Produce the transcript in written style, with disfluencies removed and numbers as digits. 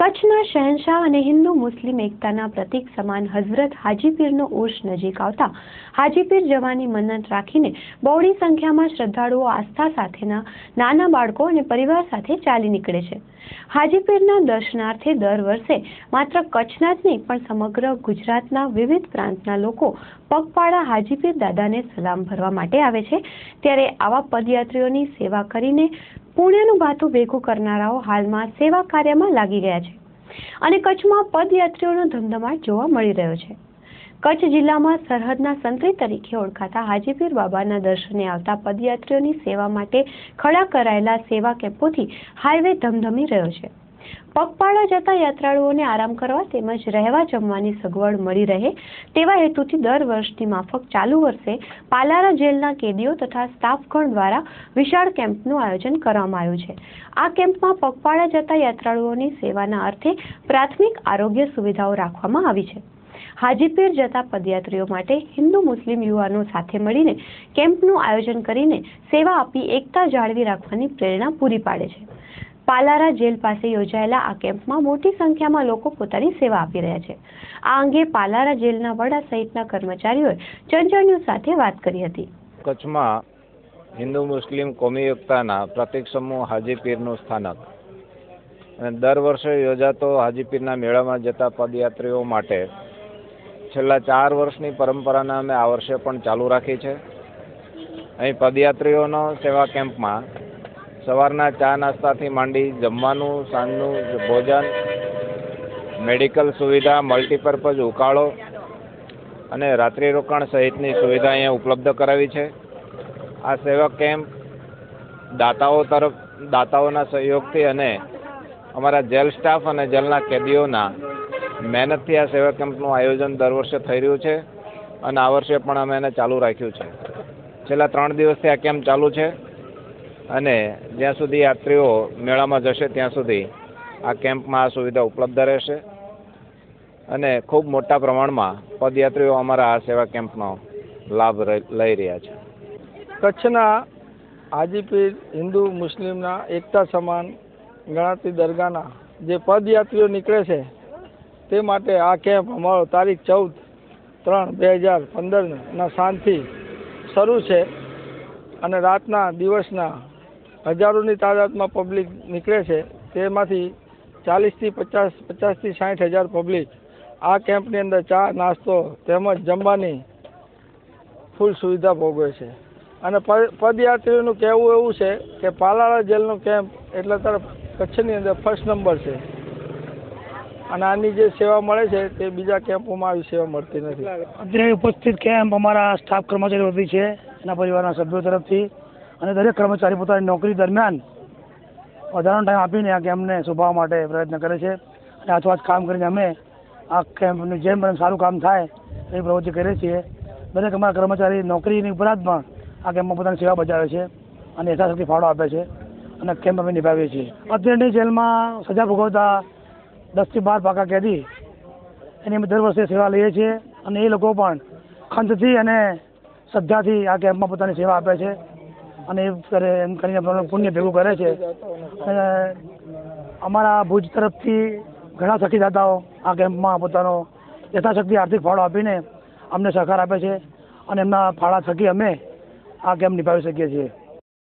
કચ્છના શહેનશાહ અને હિન્દુ મુસ્લિમ એકતાના પ્રતીક સમાન હઝરત હાજીપીરનો ઉર્ષ નજીક આવતા હાજીપીર જવાની મન્નત રાખીને બહોળી સંખ્યામાં શ્રદ્ધાળુઓ આસ્થા સાથેના નાના બાળકો અને પરિવાર સાથે ચાલી નીકળે છે. હાજીપીરના દર્શનાર્થે દર વર્ષે માત્ર કચ્છના જ નહીં પણ સમગ્ર ગુજરાતના વિવિધ પ્રાંતના લોકો પગપાળા હાજીપીર દાદાને સલામ ભરવા માટે આવે છે. ત્યારે આવા પદયાત્રીઓની સેવા કરીને પુણ્યનું ભાથું ભેગું કરનારાઓ હાલમાં સેવા કાર્યમાં લાગી ગયા છે અને કચ્છમાં પદયાત્રીઓનો ધમધમાટ જોવા મળી રહ્યો છે. કચ્છ જિલ્લામાં સરહદના સંતરી તરીકે ઓળખાતા હાજીપીર બાબાના દર્શને આવતા પદયાત્રીઓની સેવા માટે ખડા કરાયેલા સેવા કેમ્પોથી હાઈવે ધમધમી રહ્યો છે. પગપાળા જતા યાત્રાળુઓને આરામ કરવા તેમજ રહેવા જમવાની સગવડ મળી રહે તેવા હેતુથી દર વર્ષની માફક ચાલુ વર્ષે પાલારા જેલના કેદીઓ તથા સ્ટાફગણ દ્વારા વિશાળ કેમ્પનું આયોજન કરવામાં આવ્યું છે. આ કેમ્પમાં પગપાળા જતા યાત્રાળુઓની સેવાના અર્થે પ્રાથમિક આરોગ્ય સુવિધાઓ રાખવામાં આવી છે. હાજીપીર જતા પદયાત્રીઓ માટે હિન્દુ મુસ્લિમ યુવાનો સાથે મળીને કેમ્પનું આયોજન કરીને સેવા આપી એકતા જાળવી રાખવાની પ્રેરણા પૂરી પાડે છે. પાલારા જેલ પાસે યોજાયેલા આ કેમ્પમાં મોટી સંખ્યામાં લોકો પોતાની સેવા આપી રહ્યા છે. આ અંગે પાલારા જેલના વડા સહિતના કર્મચારીઓએ ચંચળ ન્યૂઝ સાથે વાત કરી હતી. કચ્છમાં હિન્દુ મુસ્લિમ કોમી એકતાના પ્રતીક સમૂહ હાજીપીરનું સ્થાનક અને દર વર્ષે યોજાતો હાજીપીરના મેળામાં જતા પદયાત્રીઓ માટે છેલ્લા 4 વર્ષની પરંપરાને અમે આ વર્ષે પણ ચાલુ રાખી છે. અહીં પદયાત્રીઓનો સેવા કેમ્પમાં સવારના ચા નાસ્તાથી માંડી જમવાનું, સાંજનું ભોજન, મેડિકલ સુવિધા, મલ્ટીપર્પઝ ઉકાળો અને રાત્રિ રોકાણ સહિતની સુવિધા અહીંયા ઉપલબ્ધ કરાવી છે. આ સેવા કેમ્પ દાતાઓના સહયોગથી અને અમારા જેલ સ્ટાફ અને જેલના કેદીઓના મહેનતથી આ સેવા કેમ્પનું આયોજન દર વર્ષે થઈ રહ્યું છે અને આ વર્ષે પણ અમે એને ચાલુ રાખ્યું છે. છેલ્લા 3 દિવસથી આ કેમ્પ ચાલુ છે અને જ્યાં સુધી યાત્રીઓ મેળામાં જશે ત્યાં સુધી આ કેમ્પમાં આ સુવિધા ઉપલબ્ધ રહેશે અને ખૂબ મોટા પ્રમાણમાં પદયાત્રીઓ અમારા આ સેવા કેમ્પનો લાભ લઈ રહ્યા છે. કચ્છના હાજીપીર હિન્દુ મુસ્લિમના એકતા સમાન ગણાતી દરગાહના જે પદયાત્રીઓ નીકળે છે તે માટે આ કેમ્પ અમારો તારીખ 14/3/2015 સાંજથી શરૂ છે અને રાતના દિવસના હજારોની તાદાદમાં પબ્લિક નીકળે છે. તેમાંથી 40થી 50, 50થી 60,000 પબ્લિક આ કેમ્પની અંદર ચા નાસ્તો તેમજ જમવાની ફૂલ સુવિધા ભોગવે છે. અને પદયાત્રીઓનું કહેવું એવું છે કે પાલારા જેલનો કેમ્પ એટલે તરફ કચ્છની અંદર ફર્સ્ટ નંબર છે અને આની જે સેવા મળે છે તે બીજા કેમ્પોમાં આવી સેવા મળતી નથી. અત્યારે ઉપસ્થિત કેમ્પ અમારા સ્ટાફ કર્મચારીઓ વતી છે, એના પરિવારના સભ્યો તરફથી, અને દરેક કર્મચારી પોતાની નોકરી દરમિયાન વધારાનો ટાઈમ આપીને આ કેમ્પને શોભાવવા માટે પ્રયત્ન કરે છે અને હાથો કામ કરીને અમે આ કેમ્પનું જેમ પણ સારું કામ થાય એવી પ્રવૃત્તિ કરીએ છીએ. દરેક અમારા કર્મચારી નોકરીની ઉપરાંત પણ આ કેમ્પમાં પોતાની સેવા બજાવે છે અને યથાશક્તિ ફાળો આપે છે અને કેમ્પ અમે નિભાવીએ છીએ. અત્યારની જેલમાં સજા ભોગવતા 10 થી 12 પાકા કેદી એની અમે દર વર્ષે સેવા લઈએ છીએ અને એ લોકો પણ ખંતથી અને શ્રદ્ધાથી આ કેમ્પમાં પોતાની સેવા આપે છે અને એ કરે એમ કરીને પુણ્ય ભેગું કરે છે. અમારા ભુજ તરફથી ઘણા સખીદાતાઓ આ કેમ્પમાં પોતાનો યથાશક્તિ આર્થિક ફાળો આપીને અમને સહકાર આપે છે અને એમના ફાળા થકી અમે આ કેમ્પ નિભાવી શકીએ છીએ.